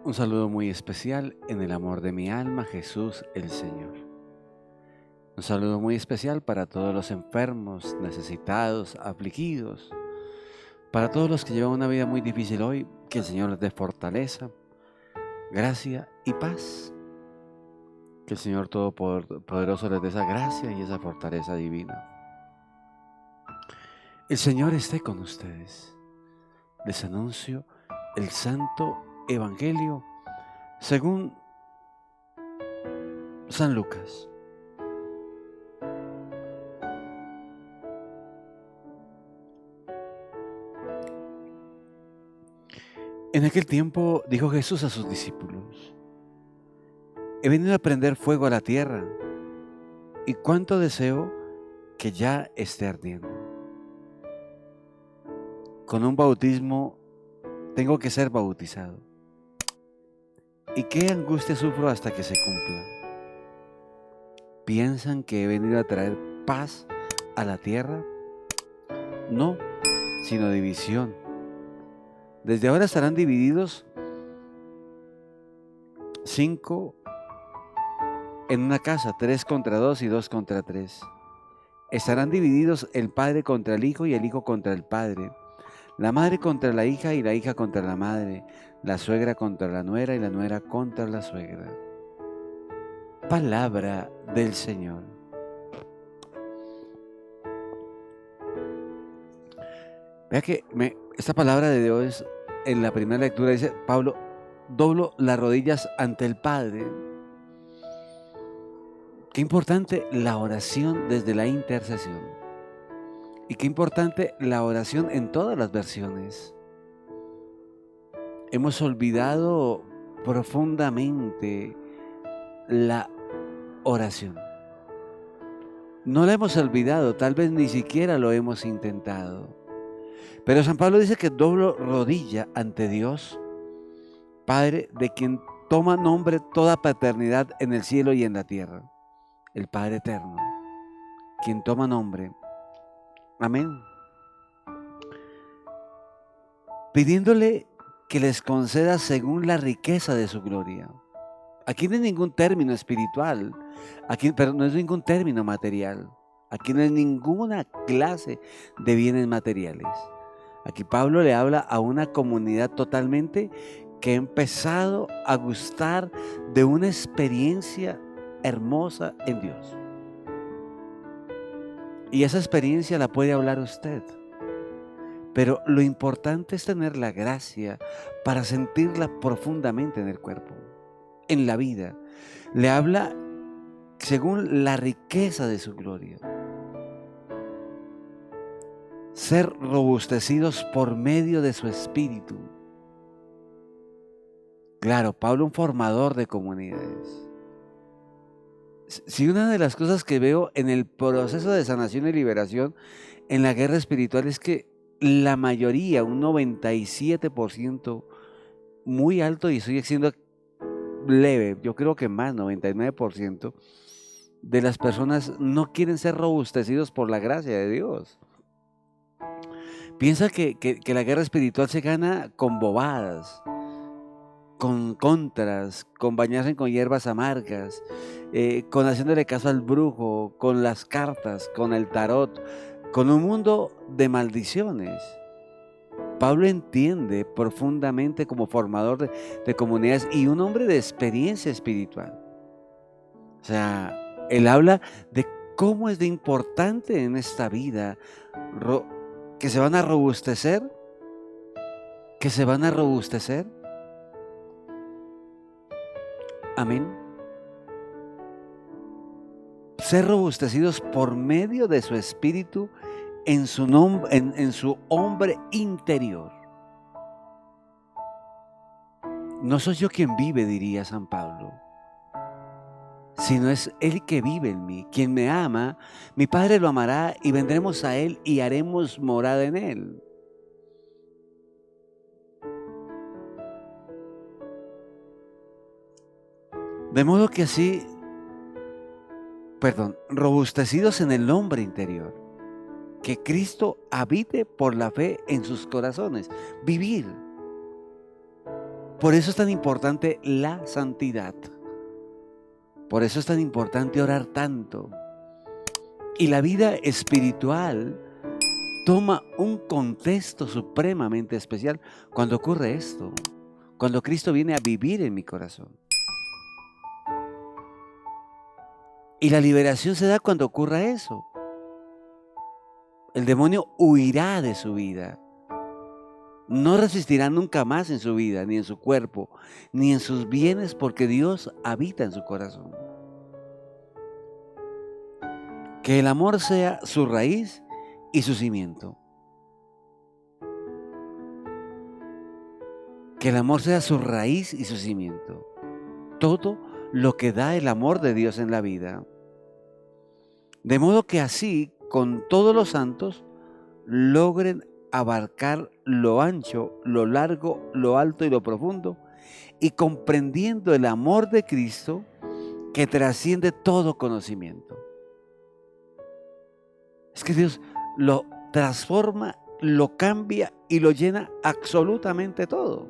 Un saludo muy especial en el amor de mi alma, Jesús el Señor. Un saludo muy especial para todos los enfermos, necesitados, afligidos, para todos los que llevan una vida muy difícil hoy, que el Señor les dé fortaleza, gracia y paz. Que el Señor Todopoderoso les dé esa gracia y esa fortaleza divina. El Señor esté con ustedes. Les anuncio el Santo Evangelio según San Lucas. En aquel tiempo dijo Jesús a sus discípulos: He venido a prender fuego a la tierra, y cuánto deseo que ya esté ardiendo. Con un bautismo tengo que ser bautizado, y qué angustia sufro hasta que se cumpla. ¿Piensan que he venido a traer paz a la tierra? No, sino división. Desde ahora estarán divididos 5 en una casa, 3 contra 2 y 2 contra 3. Estarán divididos el padre contra el hijo y el hijo contra el padre, la madre contra la hija y la hija contra la madre, la suegra contra la nuera y la nuera contra la suegra. Palabra del Señor. Vea que esta palabra de Dios, en la primera lectura dice, Pablo, doblo las rodillas ante el Padre. Qué importante la oración desde la intercesión. Y qué importante la oración en todas las versiones. Hemos olvidado profundamente la oración. No la hemos olvidado, tal vez ni siquiera lo hemos intentado. Pero San Pablo dice que doblo rodilla ante Dios, Padre, de quien toma nombre toda paternidad en el cielo y en la tierra. El Padre eterno, quien toma nombre. Amén. Pidiéndole que les conceda según la riqueza de su gloria. Aquí no hay ningún término espiritual, pero no es ningún término material. Aquí no es ninguna clase de bienes materiales. Aquí Pablo le habla a una comunidad totalmente que ha empezado a gustar de una experiencia hermosa en Dios. Y esa experiencia la puede hablar usted. Pero lo importante es tener la gracia para sentirla profundamente en el cuerpo, en la vida. Le habla según la riqueza de su gloria. Ser robustecidos por medio de su espíritu. Claro, Pablo, un formador de comunidades. Si una de las cosas que veo en el proceso de sanación y liberación en la guerra espiritual es que la mayoría, un 97%, muy alto, y estoy siendo leve, yo creo que más, 99%, de las personas no quieren ser robustecidos por la gracia de Dios. Piensa que la guerra espiritual se gana con bobadas, con contras, con bañarse con hierbas amargas, con haciéndole caso al brujo, con las cartas, con el tarot, con un mundo de maldiciones. Pablo entiende profundamente como formador de comunidades y un hombre de experiencia espiritual. O sea, él habla de cómo es de importante en esta vida que se van a robustecer, Amén. Ser robustecidos por medio de su espíritu en su hombre interior. No soy yo quien vive, diría San Pablo, sino es Él que vive en mí. Quien me ama, mi Padre lo amará y vendremos a Él y haremos morada en Él. De modo que robustecidos en el hombre interior, que Cristo habite por la fe en sus corazones. Vivir. Por eso es tan importante la santidad. Por eso es tan importante orar tanto. Y la vida espiritual toma un contexto supremamente especial cuando ocurre esto, cuando Cristo viene a vivir en mi corazón. Y la liberación se da cuando ocurra eso. El demonio huirá de su vida. No resistirá nunca más en su vida, ni en su cuerpo, ni en sus bienes, porque Dios habita en su corazón. Que el amor sea su raíz y su cimiento. Que el amor sea su raíz y su cimiento. Todo lo que da el amor de Dios en la vida. De modo que así, con todos los santos, logren abarcar lo ancho, lo largo, lo alto y lo profundo, y comprendiendo el amor de Cristo que trasciende todo conocimiento. Es que Dios lo transforma, lo cambia y lo llena absolutamente todo.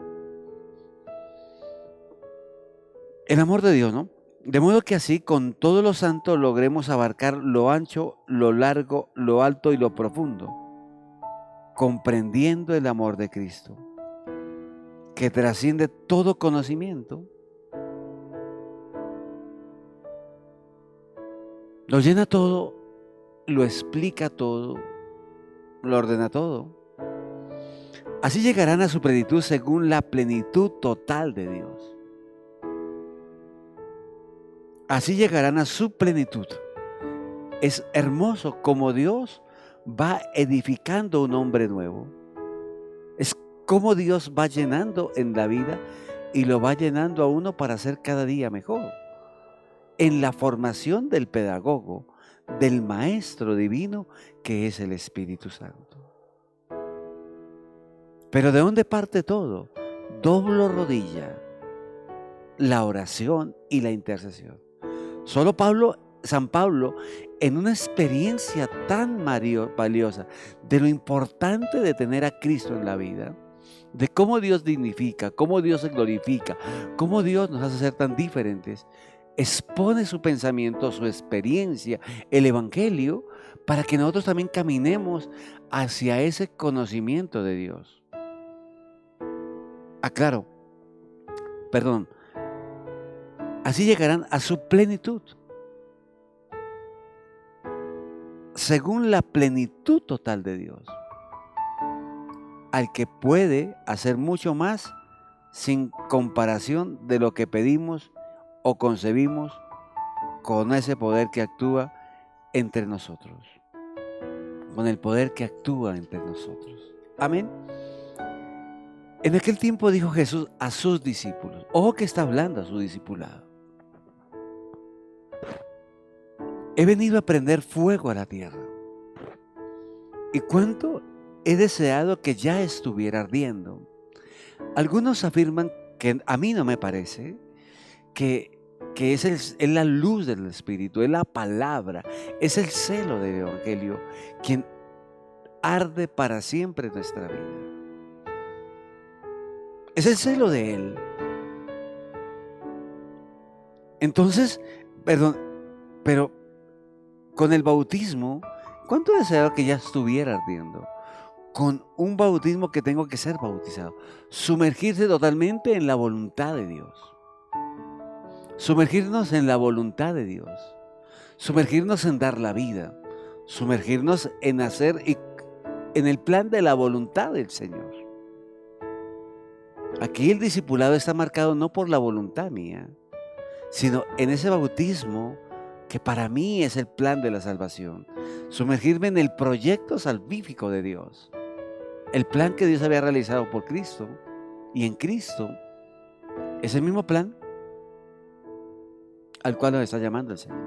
El amor de Dios, ¿no? De modo que así, con todos los santos, logremos abarcar lo ancho, lo largo, lo alto y lo profundo, comprendiendo el amor de Cristo, que trasciende todo conocimiento. Lo llena todo, lo explica todo, lo ordena todo. Así llegarán a su plenitud según la plenitud total de Dios. Así llegarán a su plenitud. Es hermoso como Dios va edificando un hombre nuevo. Es como Dios va llenando en la vida y lo va llenando a uno para ser cada día mejor. En la formación del pedagogo, del maestro divino que es el Espíritu Santo. Pero ¿de dónde parte todo? Doblo rodilla, la oración y la intercesión. Solo San Pablo, en una experiencia tan valiosa de lo importante de tener a Cristo en la vida, de cómo Dios dignifica, cómo Dios se glorifica, cómo Dios nos hace ser tan diferentes, expone su pensamiento, su experiencia, el Evangelio, para que nosotros también caminemos hacia ese conocimiento de Dios. Aclaro, perdón, así llegarán a su plenitud, según la plenitud total de Dios, al que puede hacer mucho más sin comparación de lo que pedimos o concebimos, con ese poder que actúa entre nosotros, con el poder que actúa entre nosotros. Amén. En aquel tiempo dijo Jesús a sus discípulos, ojo que está hablando a su discipulado: he venido a prender fuego a la tierra. ¿Y cuánto he deseado que ya estuviera ardiendo? Algunos afirman, que a mí no me parece, que es la luz del Espíritu, es la palabra, es el celo del Evangelio, quien arde para siempre en nuestra vida. Es el celo de Él. Entonces, pero con el bautismo, ¿cuánto deseo que ya estuviera ardiendo? Con un bautismo que tengo que ser bautizado. Sumergirse totalmente en la voluntad de Dios. Sumergirnos en la voluntad de Dios. Sumergirnos en dar la vida. Sumergirnos en hacer en el plan de la voluntad del Señor. Aquí el discipulado está marcado no por la voluntad mía, sino en ese bautismo que para mí es el plan de la salvación. Sumergirme en el proyecto salvífico de Dios. El plan que Dios había realizado por Cristo. Y en Cristo, ese mismo plan al cual nos está llamando el Señor.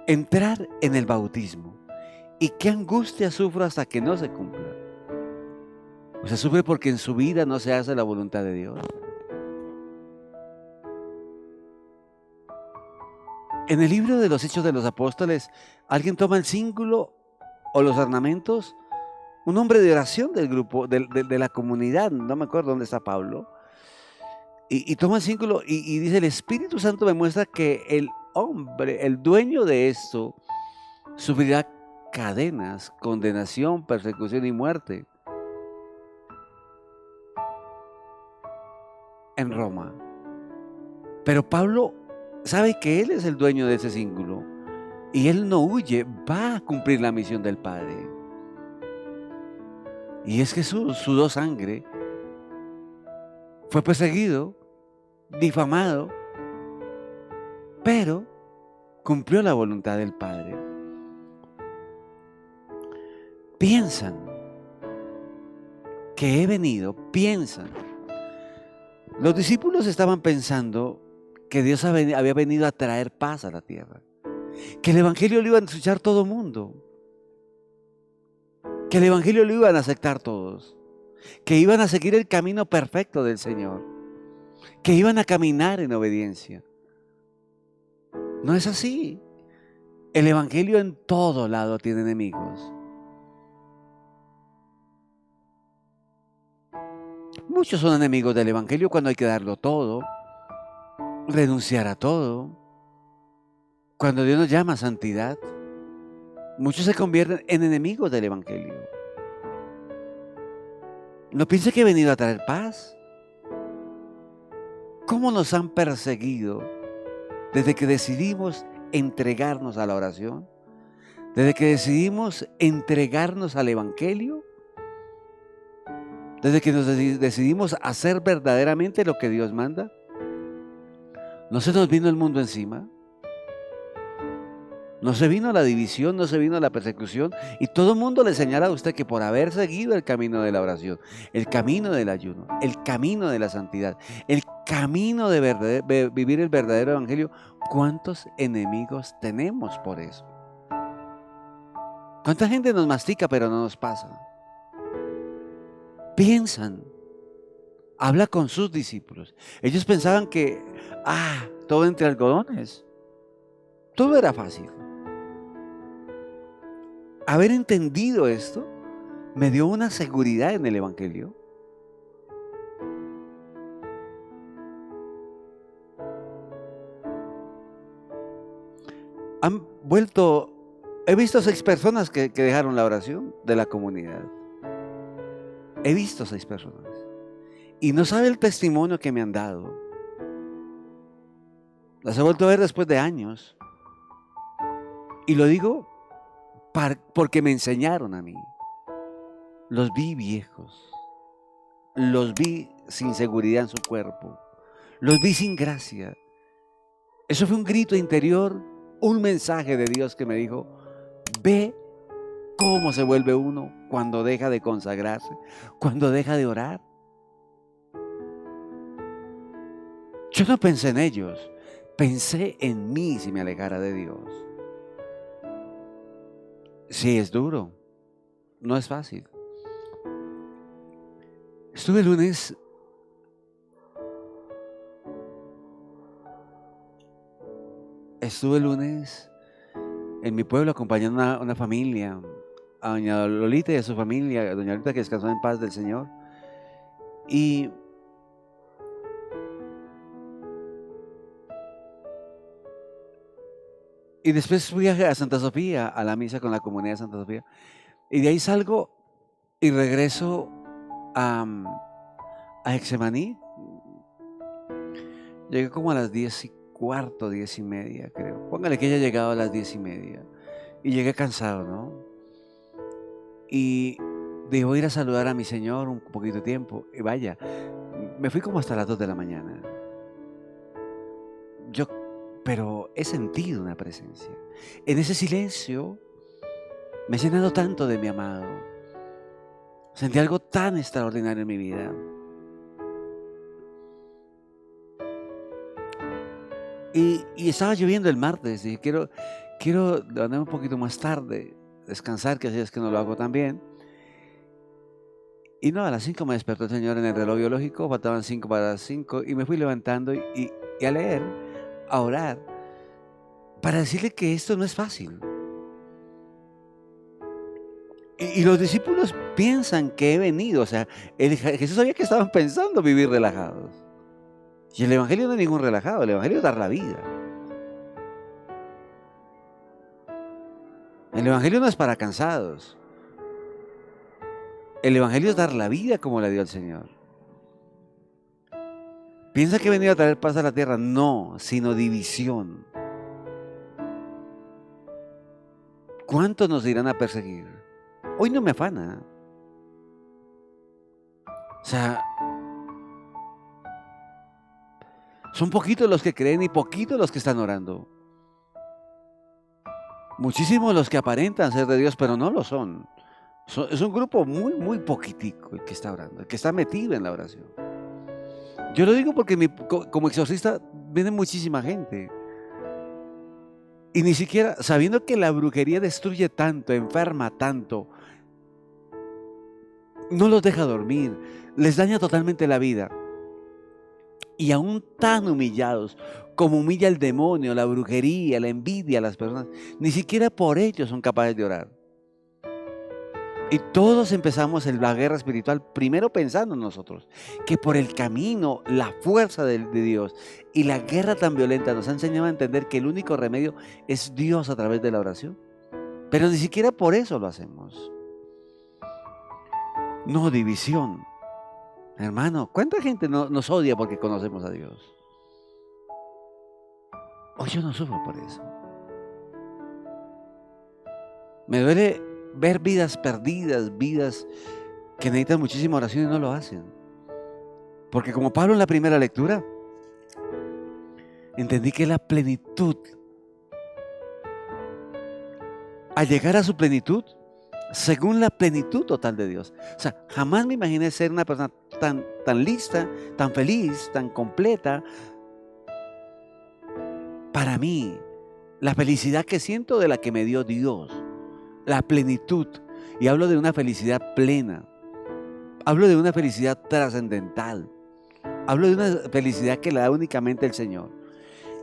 Entrar en el bautismo. ¿Y qué angustia sufro hasta que no se cumpla? O sea, sufre porque en su vida no se hace la voluntad de Dios. En el libro de los Hechos de los Apóstoles, alguien toma el cíngulo o los ornamentos un hombre de oración del grupo, de la comunidad, no me acuerdo dónde está Pablo, y toma el círculo y dice, el Espíritu Santo me muestra que el hombre, el dueño de esto, sufrirá cadenas, condenación, persecución y muerte en Roma. Pero Pablo sabe que él es el dueño de ese círculo y él no huye, va a cumplir la misión del Padre. Y es Jesús, sudó sangre, fue perseguido, difamado, pero cumplió la voluntad del Padre. Piensan que he venido, piensan. Los discípulos estaban pensando que Dios había venido a traer paz a la tierra, que el Evangelio lo iban a escuchar todo el mundo, que el Evangelio lo iban a aceptar todos, que iban a seguir el camino perfecto del Señor, que iban a caminar en obediencia. No es así. El Evangelio en todo lado tiene enemigos. Muchos son enemigos del Evangelio cuando hay que darlo todo, renunciar a todo. Cuando Dios nos llama a santidad, muchos se convierten en enemigos del Evangelio. No piense que he venido a traer paz. ¿Cómo nos han perseguido desde que decidimos entregarnos a la oración? Desde que decidimos entregarnos al Evangelio. Desde que nos decidimos hacer verdaderamente lo que Dios manda. ¿No se nos vino el mundo encima? No se vino la división, no se vino la persecución, y todo el mundo le señala a usted que por haber seguido el camino de la oración, el camino del ayuno, el camino de la santidad, el camino de vivir el verdadero evangelio, ¿cuántos enemigos tenemos por eso? ¿Cuánta gente nos mastica pero no nos pasa? Piensan, habla con sus discípulos. Ellos pensaban que, todo entre algodones, todo era fácil. Haber entendido esto me dio una seguridad en el Evangelio. He visto 6 personas que dejaron la oración de la comunidad. He visto 6 personas. Y no sabe el testimonio que me han dado. Las he vuelto a ver después de años. Y lo digo porque me enseñaron a mí. Los vi viejos. Los vi sin seguridad en su cuerpo. Los vi sin gracia. Eso fue un grito interior, un mensaje de Dios que me dijo, ve cómo se vuelve uno cuando deja de consagrarse, cuando deja de orar. Yo no pensé en ellos, pensé en mí si me alejara de Dios. Sí, es duro, no es fácil. Estuve el lunes en mi pueblo acompañando a una familia, a doña Lolita y a su familia, a doña Lolita que descansó en paz del Señor. Y después fui a Santa Sofía, a la misa con la comunidad de Santa Sofía. Y de ahí salgo y regreso a Getsemaní. Llegué como a las 10:15, 10:30, creo. Póngale que haya llegado a las 10:30. Y llegué cansado, ¿no? Y dije, voy a ir a saludar a mi Señor un poquito de tiempo. Y vaya, me fui como hasta las 2 de la mañana. Pero he sentido una presencia. En ese silencio me he llenado tanto de mi amado. Sentí algo tan extraordinario en mi vida. Y estaba lloviendo el martes. Dije, quiero levantarme un poquito más tarde, descansar, que así es que no lo hago tan bien. Y no, a las 5 me despertó el Señor en el reloj biológico, faltaban 5 para las 5, y me fui levantando y a leer, a orar, para decirle que esto no es fácil. Y los discípulos piensan que he venido, o sea, Jesús sabía que estaban pensando vivir relajados. Y el Evangelio no es ningún relajado, el Evangelio es dar la vida. El Evangelio no es para cansados. El Evangelio es dar la vida como la dio el Señor. ¿Piensa que he venido a traer paz a la tierra? No, sino división. ¿Cuántos nos irán a perseguir? Hoy no me afana. O sea, son poquitos los que creen y poquitos los que están orando. Muchísimos los que aparentan ser de Dios, pero no lo son. Es un grupo muy, muy poquitico el que está orando, el que está metido en la oración. Yo lo digo porque como exorcista viene muchísima gente. Y ni siquiera, sabiendo que la brujería destruye tanto, enferma tanto, no los deja dormir, les daña totalmente la vida. Y aún tan humillados como humilla el demonio, la brujería, la envidia a las personas, ni siquiera por ellos son capaces de orar. Y todos empezamos la guerra espiritual primero pensando en nosotros, que por el camino, la fuerza de Dios y la guerra tan violenta nos ha enseñado a entender que el único remedio es Dios a través de la oración. Pero ni siquiera por eso lo hacemos. No, división. Hermano, ¿cuánta gente nos odia porque conocemos a Dios? Hoy yo no sufro por eso. Me duele ver vidas perdidas, vidas que necesitan muchísima oración y no lo hacen. Porque como Pablo en la primera lectura, entendí que la plenitud, al llegar a su plenitud, según la plenitud total de Dios. O sea, jamás me imaginé ser una persona tan lista, tan feliz, tan completa. Para mí, la felicidad que siento de la que me dio Dios, la plenitud, y hablo de una felicidad plena, hablo de una felicidad trascendental, hablo de una felicidad que la da únicamente el Señor.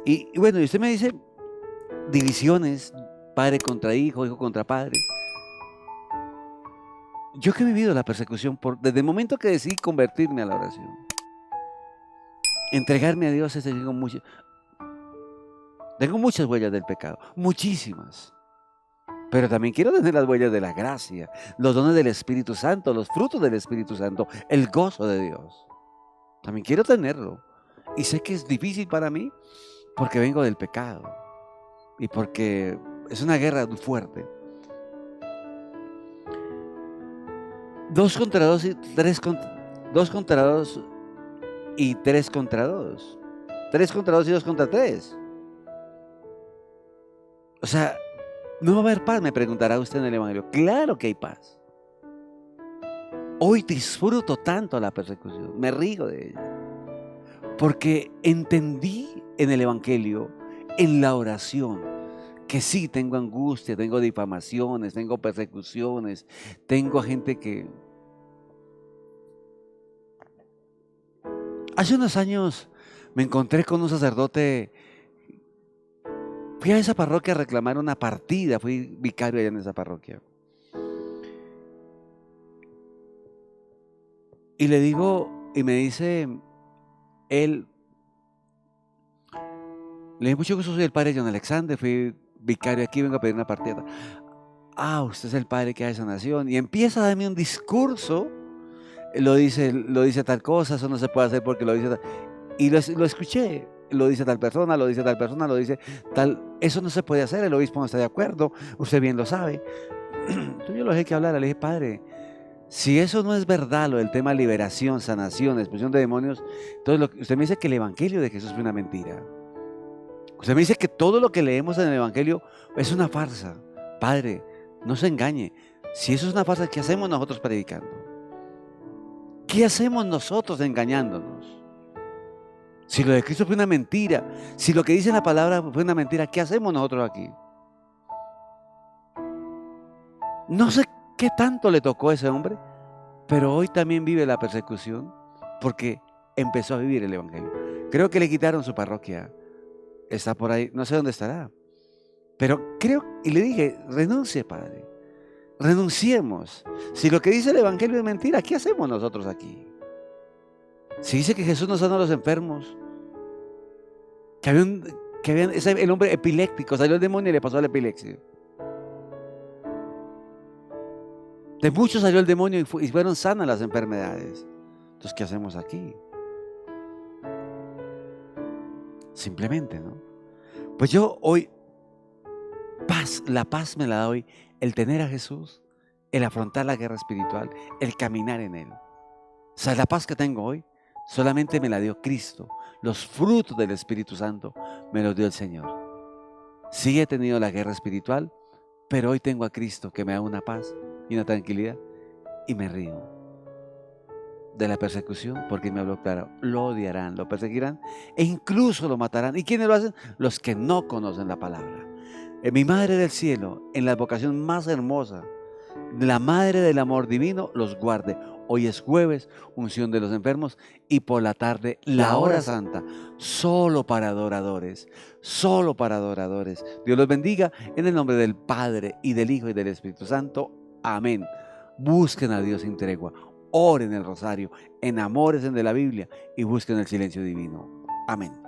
Y bueno, y usted me dice divisiones, padre contra hijo, hijo contra padre. Yo que he vivido la persecución desde el momento que decidí convertirme a la oración, entregarme a Dios, tengo muchas huellas del pecado, muchísimas. Pero también quiero tener las huellas de la gracia, los dones del Espíritu Santo, los frutos del Espíritu Santo, el gozo de Dios. También quiero tenerlo. Y sé que es difícil para mí porque vengo del pecado y porque es una guerra muy fuerte. 2 contra 2 y 3 contra 2 y 3 contra 2. 3 contra 2 y 2 contra 3. O sea, no va a haber paz, me preguntará usted en el Evangelio. Claro que hay paz. Hoy disfruto tanto la persecución, me río de ella. Porque entendí en el Evangelio, en la oración, que sí tengo angustia, tengo difamaciones, tengo persecuciones, tengo gente que... Hace unos años me encontré con un sacerdote. Fui a esa parroquia a reclamar una partida, fui vicario allá en esa parroquia. Y le digo, y me dice él, le dije, mucho gusto, soy el padre John Alexander, fui vicario aquí, vengo a pedir una partida. Ah, usted es el padre que hace sanación. Y empieza a darme un discurso, lo dice tal cosa, eso no se puede hacer porque lo dice tal. Y lo escuché, lo dice tal persona, lo dice tal persona, lo dice tal. Eso no se puede hacer, el obispo no está de acuerdo, usted bien lo sabe. Entonces yo lo dejé que hablara, le dije, padre, si eso no es verdad, lo del tema liberación, sanación, expulsión de demonios, entonces usted me dice que el evangelio de Jesús fue una mentira. Usted me dice que todo lo que leemos en el evangelio es una farsa. Padre, no se engañe. Si eso es una farsa, ¿qué hacemos nosotros predicando? ¿Qué hacemos nosotros engañándonos? Si lo de Cristo fue una mentira, si lo que dice la palabra fue una mentira, ¿qué hacemos nosotros aquí? No sé qué tanto le tocó a ese hombre, pero hoy también vive la persecución porque empezó a vivir el evangelio. Creo que le quitaron su parroquia, está por ahí, no sé dónde estará, pero creo, y le dije, renuncie, padre. Renunciemos. Si lo que dice el Evangelio es mentira, ¿qué hacemos nosotros aquí? Si dice que Jesús no sanó a los enfermos, que el hombre epiléptico, salió el demonio y le pasó la epilepsia. De muchos salió el demonio y fueron sanas las enfermedades. Entonces, ¿qué hacemos aquí? Simplemente, ¿no? Pues yo hoy, la paz me la da hoy el tener a Jesús, el afrontar la guerra espiritual, el caminar en Él. O sea, la paz que tengo hoy solamente me la dio Cristo. Los frutos del Espíritu Santo me los dio el Señor. Sí he tenido la guerra espiritual, pero hoy tengo a Cristo que me da una paz y una tranquilidad y me río de la persecución porque me habló claro. Lo odiarán, lo perseguirán e incluso lo matarán. ¿Y quiénes lo hacen? Los que no conocen la palabra. Mi Madre del Cielo, en la vocación más hermosa, la Madre del Amor Divino, los guarde. Hoy es jueves, unción de los enfermos, y por la tarde, la hora santa, solo para adoradores, solo para adoradores. Dios los bendiga en el nombre del Padre, y del Hijo, y del Espíritu Santo. Amén. Busquen a Dios sin tregua, oren el rosario, enamórense de la Biblia y busquen el silencio divino. Amén.